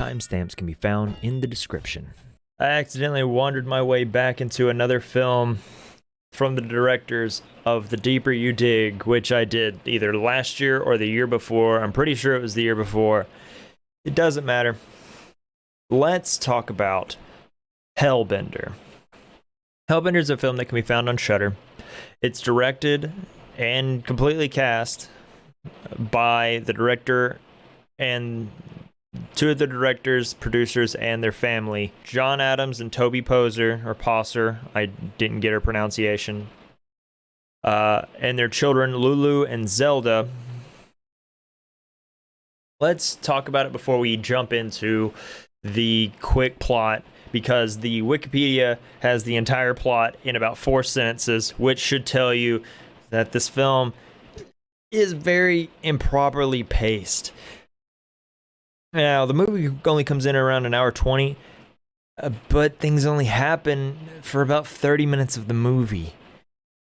Timestamps can be found in the description. I accidentally wandered my way back into another film from the directors of The Deeper You Dig, which I did either last year or the year before. I'm pretty sure it was the year before. It doesn't matter. Let's talk about Hellbender. Hellbender is a film that can be found on Shudder. It's directed and completely cast by the director and two of the directors, producers, and their family, John Adams and Toby Poser, or Posser. I didn't get her pronunciation. And their children, Lulu and Zelda. Let's talk about it before we jump into the quick plot, because the Wikipedia has the entire plot in about 4 sentences, which should tell you that this film is very improperly paced. Now, the movie only comes in around an hour 20, but things only happen for about 30 minutes of the movie.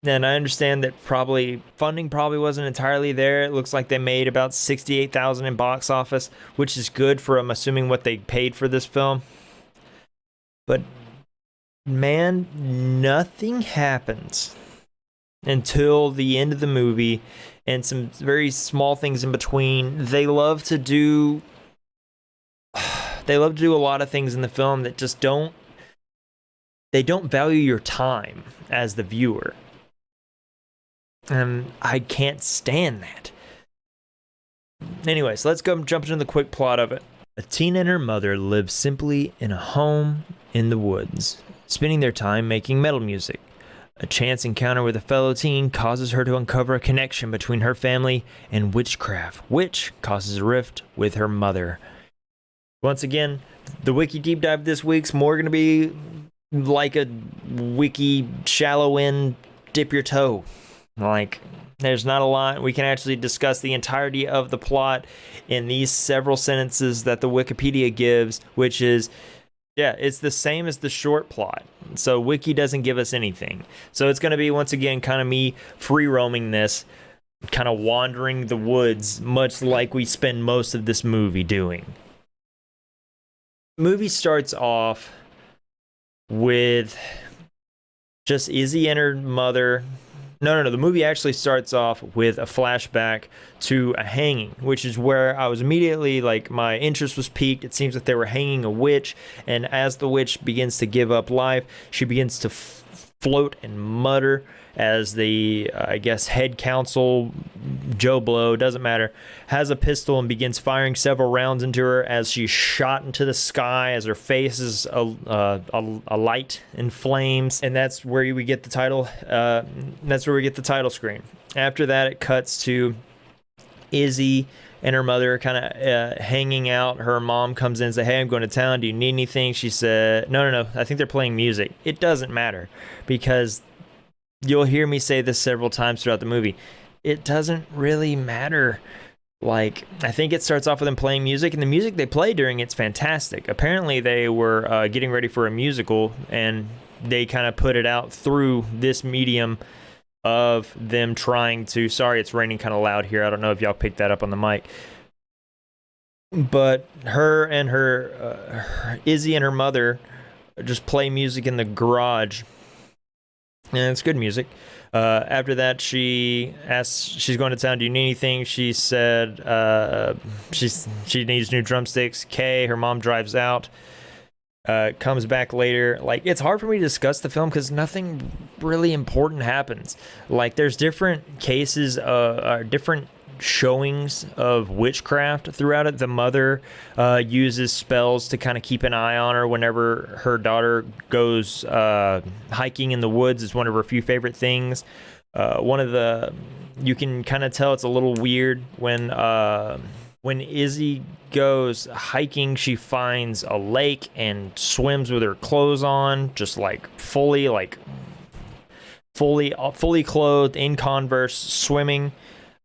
And I understand that funding probably wasn't entirely there. It looks like they made about $68,000 in box office, which is good for, I'm assuming, what they paid for this film. But, man, nothing happens until the end of the movie, and some very small things in between. They love to do a lot of things in the film that just don't value your time as the viewer. And I can't stand that. Anyways, let's go jump into the quick plot of it. A teen and her mother live simply in a home in the woods, spending their time making metal music. A chance encounter with a fellow teen causes her to uncover a connection between her family and witchcraft, which causes a rift with her mother. Once again, the wiki deep dive this week's more going to be like a wiki shallow end, dip your toe. Like, there's not a lot. We can actually discuss the entirety of the plot in these several sentences that the Wikipedia gives, which is, yeah, it's the same as the short plot. So Wiki doesn't give us anything. So it's going to be, once again, kind of me free roaming this, kind of wandering the woods, much like we spend most of this movie doing. The movie starts off with just Izzy and her mother. No. The movie actually starts off with a flashback to a hanging, which is where I was immediately, like, my interest was piqued. It seems that they were hanging a witch, and as the witch begins to give up life, she begins to float and mutter as the, I guess, head counsel, Joe Blow, doesn't matter, has a pistol and begins firing several rounds into her as she's shot into the sky, as her face is alight in flames. And that's where we get the title. That's where we get the title screen. After that, it cuts to Izzy and her mother kind of hanging out. Her mom comes in and says, "Hey, I'm going to town. Do you need anything?" She said, No. I think they're playing music. It doesn't matter, because you'll hear me say this several times throughout the movie. It doesn't really matter. Like, I think it starts off with them playing music, and the music they play during it's fantastic. Apparently, they were getting ready for a musical, and they kind of put it out through this medium of them trying to... Sorry, it's raining kind of loud here. I don't know if y'all picked that up on the mic. But her and her Izzy and her mother just play music in the garage. And it's good music. After that, she asks, she's going to town, "Do you need anything?" She said she needs new drumsticks. Her mom, drives out. Comes back later. Like, it's hard for me to discuss the film because nothing really important happens. Like, there's different cases, different showings of witchcraft throughout it. The mother uses spells to kind of keep an eye on her whenever her daughter goes hiking in the woods. It's one of her few favorite things. You can kind of tell it's a little weird when Izzy goes hiking. She finds a lake and swims with her clothes on, just like fully clothed in Converse, swimming.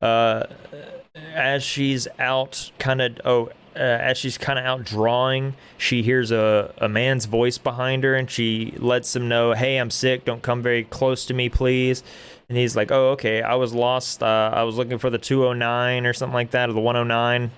As she's out out drawing, she hears a man's voice behind her, and she lets him know, "Hey, I'm sick. Don't come very close to me, please." And he's like, "Oh, okay. I was lost. I was looking for the 209 or something like that, or the 109.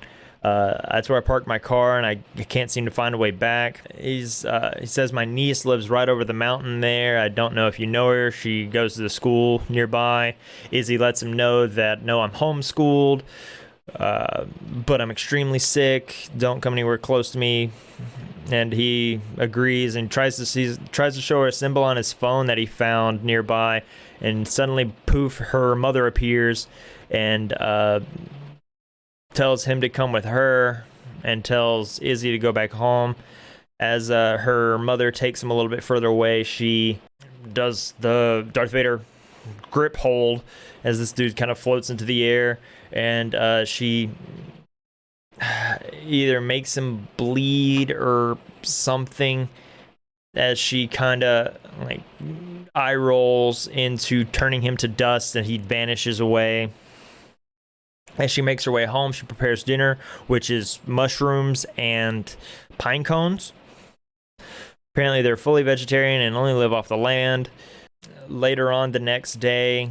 That's where I parked my car, and I can't seem to find a way back. He says my niece lives right over the mountain there. I don't know if you know her. She goes to the school nearby. Izzy lets him know that, no, I'm homeschooled, but I'm extremely sick. Don't come anywhere close to me. And he agrees and tries to show her a symbol on his phone that he found nearby. And suddenly, poof, her mother appears and tells him to come with her and tells Izzy to go back home. As her mother takes him a little bit further away, she does the Darth Vader grip hold as this dude kind of floats into the air, and she either makes him bleed or something as she kind of like eye rolls into turning him to dust, and he vanishes away. As she makes her way home, she prepares dinner, which is mushrooms and pine cones. Apparently, they're fully vegetarian and only live off the land. Later on the next day,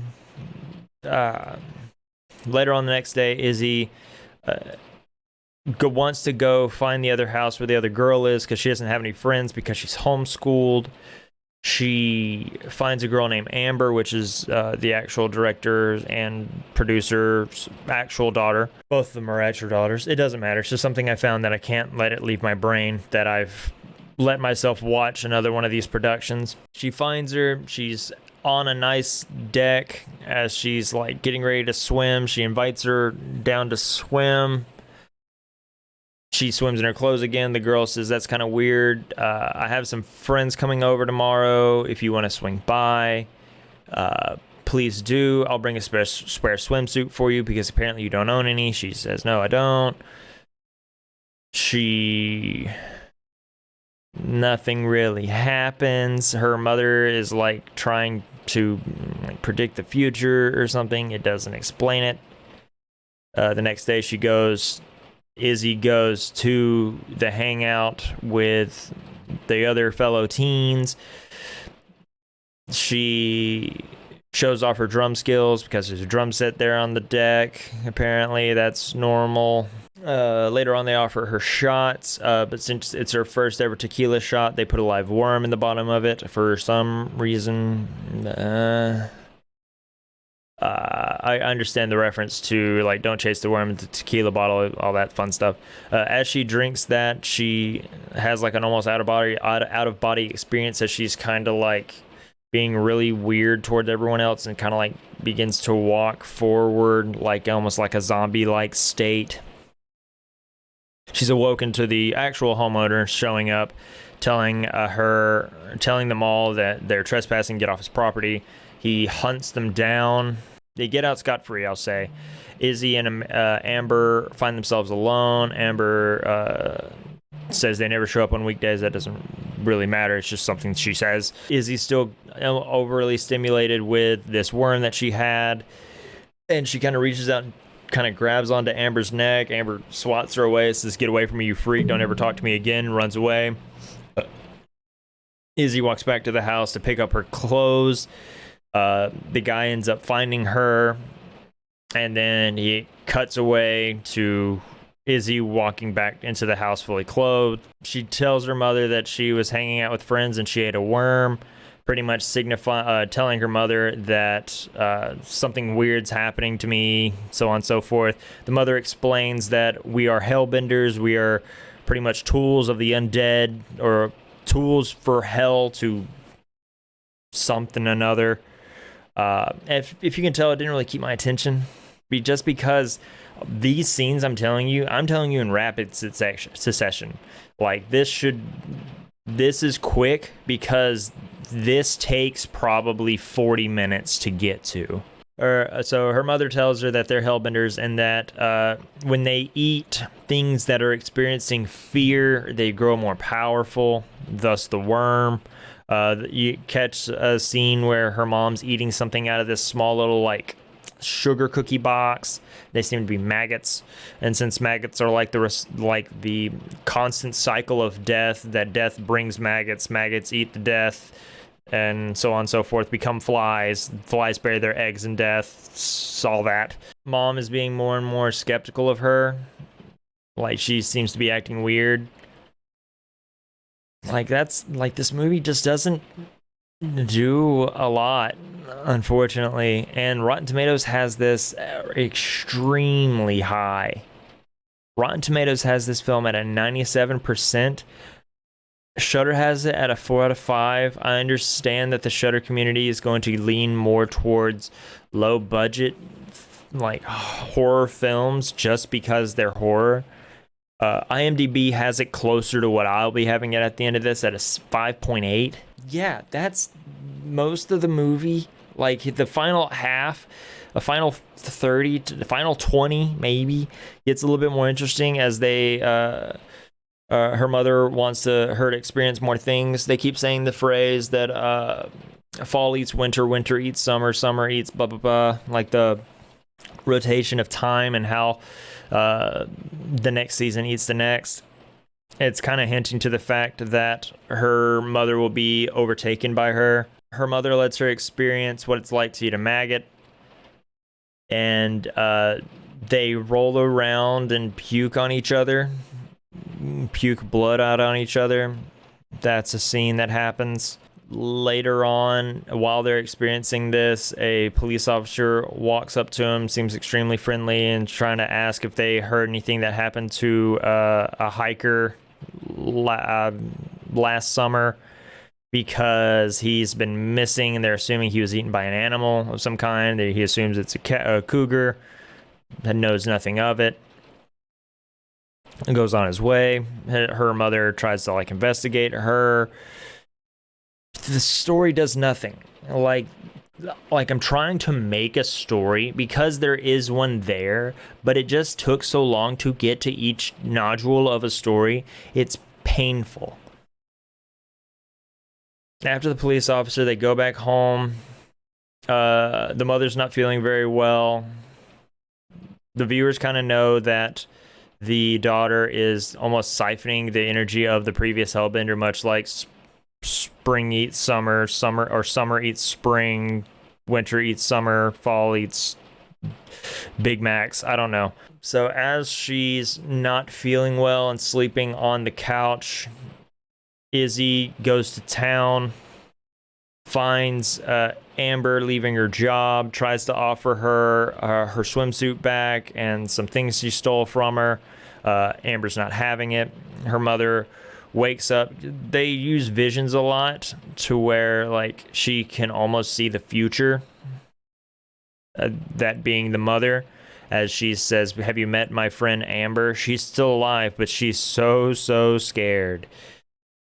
Izzy wants to go find the other house where the other girl is because she doesn't have any friends because she's homeschooled. She finds a girl named Amber, which is the actual director and producer's actual daughter. Both of them are actual daughters. It doesn't matter. It's just something I found that I can't let it leave my brain, that I've let myself watch another one of these productions. She finds her. She's on a nice deck as she's like getting ready to swim. She invites her down to swim. She swims in her clothes again. The girl says, that's kind of weird. I have some friends coming over tomorrow. If you want to swing by, please do. I'll bring a spare swimsuit for you because apparently you don't own any. She says, no, I don't. Nothing really happens. Her mother is like trying to predict the future or something. It doesn't explain it. The next day Izzy goes to the hangout with the other fellow teens. She shows off her drum skills because there's a drum set there on the deck. Apparently, that's normal. Later on, they offer her shots, but since it's her first ever tequila shot, they put a live worm in the bottom of it for some reason. I understand the reference to like don't chase the worm, the tequila bottle, all that fun stuff. As she drinks that, she has like an almost out of body experience as she's kind of like being really weird toward everyone else and kind of like begins to walk forward like almost like a zombie like state. She's awoken to the actual homeowner showing up, telling them all that they're trespassing, get off his property. He hunts them down. They get out scot-free, I'll say. Izzy and Amber find themselves alone. Amber says they never show up on weekdays. That doesn't really matter. It's just something she says. Izzy's still overly stimulated with this worm that she had. And she kind of reaches out and kind of grabs onto Amber's neck. Amber swats her away, says, get away from me, you freak. Don't ever talk to me again. Runs away. Izzy walks back to the house to pick up her clothes. The guy ends up finding her, and then he cuts away to Izzy walking back into the house fully clothed. She tells her mother that she was hanging out with friends and she ate a worm, pretty much telling her mother that something weird's happening to me, so on and so forth. The mother explains that we are Hellbenders. We are pretty much tools of the undead, or tools for hell to something another. If you can tell, it didn't really keep my attention, just because these scenes I'm telling you in rapid succession. Like this is quick because this takes probably 40 minutes to get to. So her mother tells her that they're Hellbenders and that when they eat things that are experiencing fear, they grow more powerful, thus the worm. You catch a scene where her mom's eating something out of this small little like sugar cookie box. They seem to be maggots, and since maggots are like the constant cycle of death, that death brings maggots, maggots eat the death, and so on and so forth, become flies. Flies bury their eggs in death. All that. Mom is being more and more skeptical of her. Like she seems to be acting weird. Like that's like this movie just doesn't do a lot, unfortunately. And Rotten Tomatoes has this extremely high. Rotten Tomatoes has this film at a 97%. Shudder has it at a 4 out of 5. I understand that the Shudder community is going to lean more towards low budget, like horror films, just because they're horror. IMDb has it closer to what I'll be having it at the end of this at a 5.8. Yeah, that's most of the movie. Like the final half, the final 30 to the final 20 maybe gets a little bit more interesting as they her mother wants her to experience more things. They keep saying the phrase that fall eats winter, winter eats summer, summer eats blah blah blah, like the rotation of time and how the next season eats the next. It's kind of hinting to the fact that her mother will be overtaken by her. Her mother lets her experience what it's like to eat a maggot, and they roll around and puke on each other, puke blood out on each other. That's a scene that happens. Later on, while they're experiencing this, a police officer walks up to him, seems extremely friendly, and trying to ask if they heard anything that happened to a hiker last summer, because he's been missing and they're assuming he was eaten by an animal of some kind. He assumes it's a cougar that knows nothing of it and goes on his way. Her mother tries to like investigate her. The story does nothing. Like I'm trying to make a story because there is one there, but it just took so long to get to each nodule of a story. It's painful. After the police officer, they go back home. The mother's not feeling very well. The viewers kind of know that the daughter is almost siphoning the energy of the previous Hellbender, much like spring eats summer, summer eats spring, winter eats summer, fall eats Big Macs. I don't know. So as she's not feeling well and sleeping on the couch, Izzy goes to town, finds Amber leaving her job, tries to offer her her swimsuit back and some things she stole from her. Amber's not having it. Her mother wakes up. They use visions a lot to where like she can almost see the future, that being the mother, as she says, "Have you met my friend Amber? She's still alive, but she's so scared."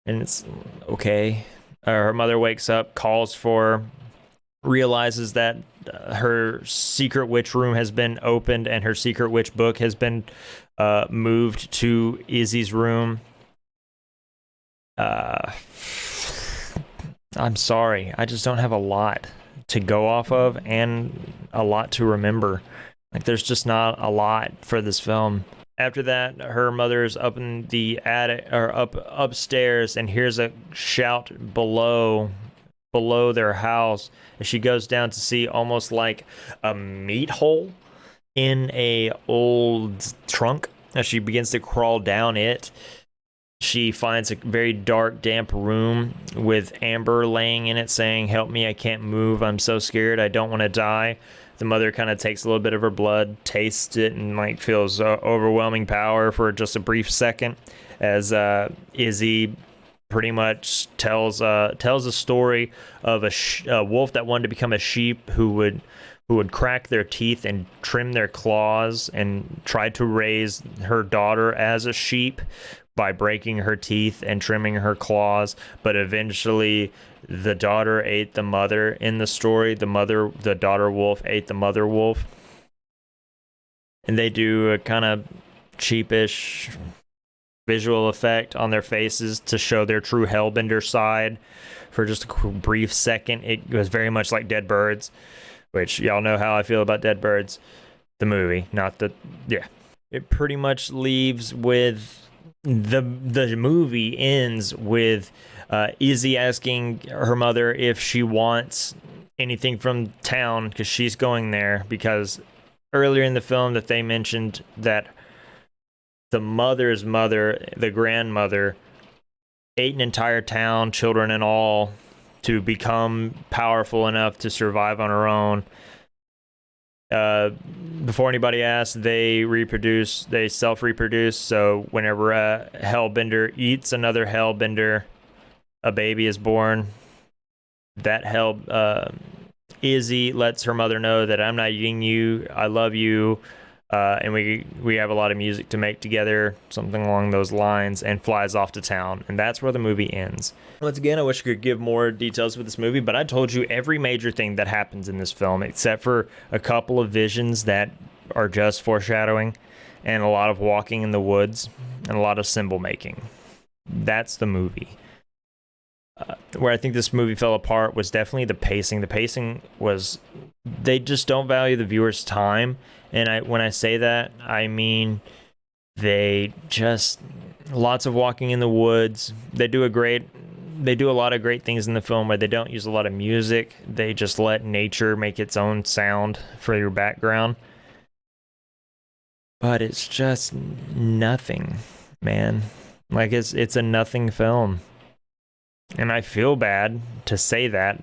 And it's okay. Her mother wakes up, calls for, realizes that her secret witch room has been opened and her secret witch book has been moved to Izzy's room. I'm sorry, I just don't have a lot to go off of and a lot to remember. Like there's just not a lot for this film. After that, her mother's up in the attic or upstairs and hears a shout below their house. And she goes down to see almost like a meat hole in a old trunk. As she begins to crawl down it, she finds a very dark, damp room with Amber laying in it saying, "Help me, I can't move. I'm so scared. I don't want to die." The mother kind of takes a little bit of her blood, tastes it, and like feels overwhelming power for just a brief second, as Izzy pretty much tells a story of a wolf that wanted to become a sheep who would crack their teeth and trim their claws, and tried to raise her daughter as a sheep by breaking her teeth and trimming her claws, but eventually the daughter ate the mother in the story. The daughter wolf ate the mother wolf. And they do a kind of cheapish visual effect on their faces to show their true Hellbender side for just a brief second. It was very much like Dead Birds, which y'all know how I feel about Dead Birds, the movie, not the, yeah. It pretty much leaves with the movie ends with Izzy asking her mother if she wants anything from town because she's going there, because earlier in the film that they mentioned that the mother's mother, the grandmother, ate an entire town, children and all, to become powerful enough to survive on her own. Before anybody asks, they self-reproduce. So whenever a Hellbender eats another Hellbender, a baby is born. That Izzy lets her mother know that I'm not eating you, I love you, and we have a lot of music to make together, something along those lines, and flies off to town. And that's where the movie ends. Once again, I wish I could give more details with this movie, but I told you every major thing that happens in this film, except for a couple of visions that are just foreshadowing, and a lot of walking in the woods, and a lot of symbol making. That's the movie. Where I think this movie fell apart was definitely the pacing. The pacing was, they just don't value the viewer's time. And when I say that, I mean they just, lots of walking in the woods. They do a lot of great things in the film where they don't use a lot of music. They just let nature make its own sound for your background. But it's just nothing, man. Like it's a nothing film. And I feel bad to say that,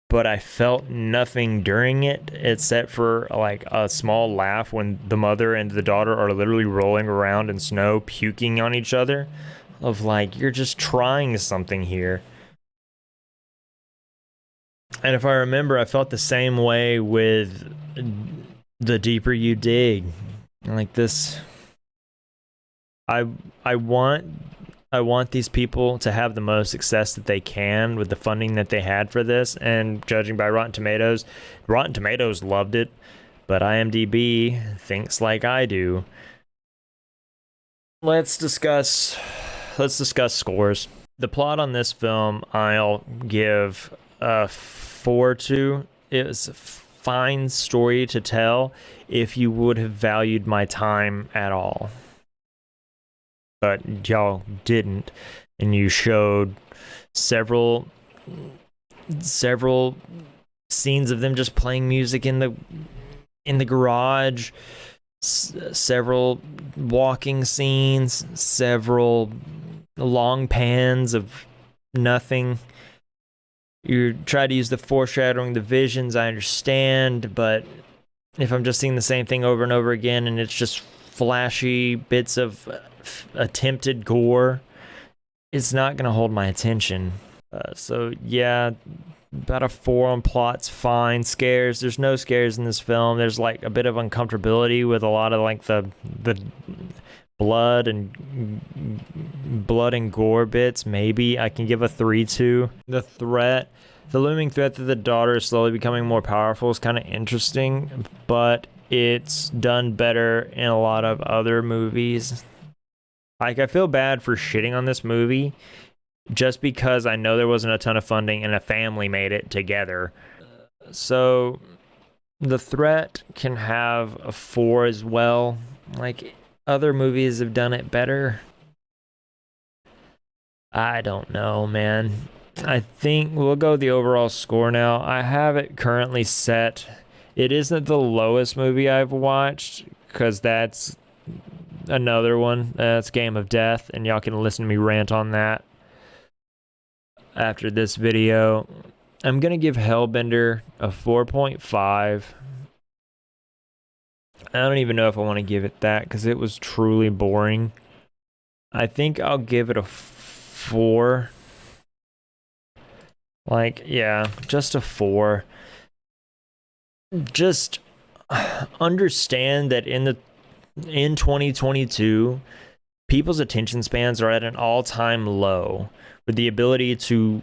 but I felt nothing during it except for like a small laugh when the mother and the daughter are literally rolling around in snow, puking on each other, of like, you're just trying something here. And if I remember, I felt the same way with The Deeper You Dig. Like this, I want these people to have the most success that they can with the funding that they had for this. And judging by Rotten Tomatoes loved it, but IMDb thinks like I do. Let's discuss scores. The plot on this film, I'll give a 4 to. It was a fine story to tell if you would have valued my time at all. But y'all didn't, and you showed several scenes of them just playing music in the garage, several walking scenes, several long pans of nothing. You try to use the foreshadowing, the visions, I understand, but if I'm just seeing the same thing over and over again and it's just flashy bits of attempted gore, it's not gonna hold my attention. So yeah, about a 4 on plot's fine. Scares, there's no scares in this film. There's like a bit of uncomfortability with a lot of like the blood and gore bits. Maybe I can give a 3 to. The looming threat that the daughter is slowly becoming more powerful is kind of interesting, but it's done better in a lot of other movies. Like, I feel bad for shitting on this movie just because I know there wasn't a ton of funding and a family made it together. So the threat can have a 4 as well. Like, other movies have done it better. I don't know, man. I think we'll go the overall score now. I have it currently set. It isn't the lowest movie I've watched, because that's another one. That's Game of Death, and y'all can listen to me rant on that after this video. I'm gonna give Hellbender a 4.5. I don't even know if I want to give it that, because it was truly boring. I think I'll give it a 4. Like, yeah, just a 4. Just understand that in 2022, people's attention spans are at an all-time low, with the ability to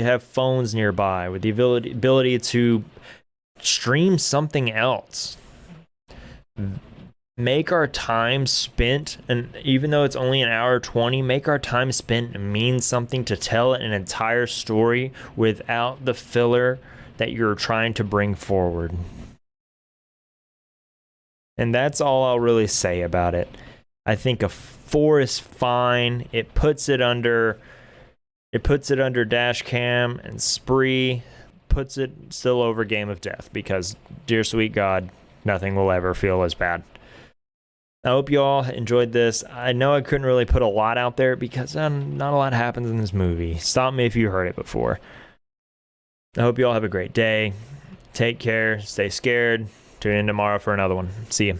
have phones nearby, with the ability to stream something else. Make our time spent, and even though it's only an hour 20, make our time spent mean something, to tell an entire story without the filler that you're trying to bring forward. And that's all I'll really say about it. I think a 4 is fine. It puts it under Dash Cam and Spree, puts it still over Game of Death, because dear sweet God, nothing will ever feel as bad. I hope you all enjoyed this. I know I couldn't really put a lot out there because not a lot happens in this movie. Stop me if you heard it before. I hope you all have a great day. Take care. Stay scared. Tune in tomorrow for another one. See you.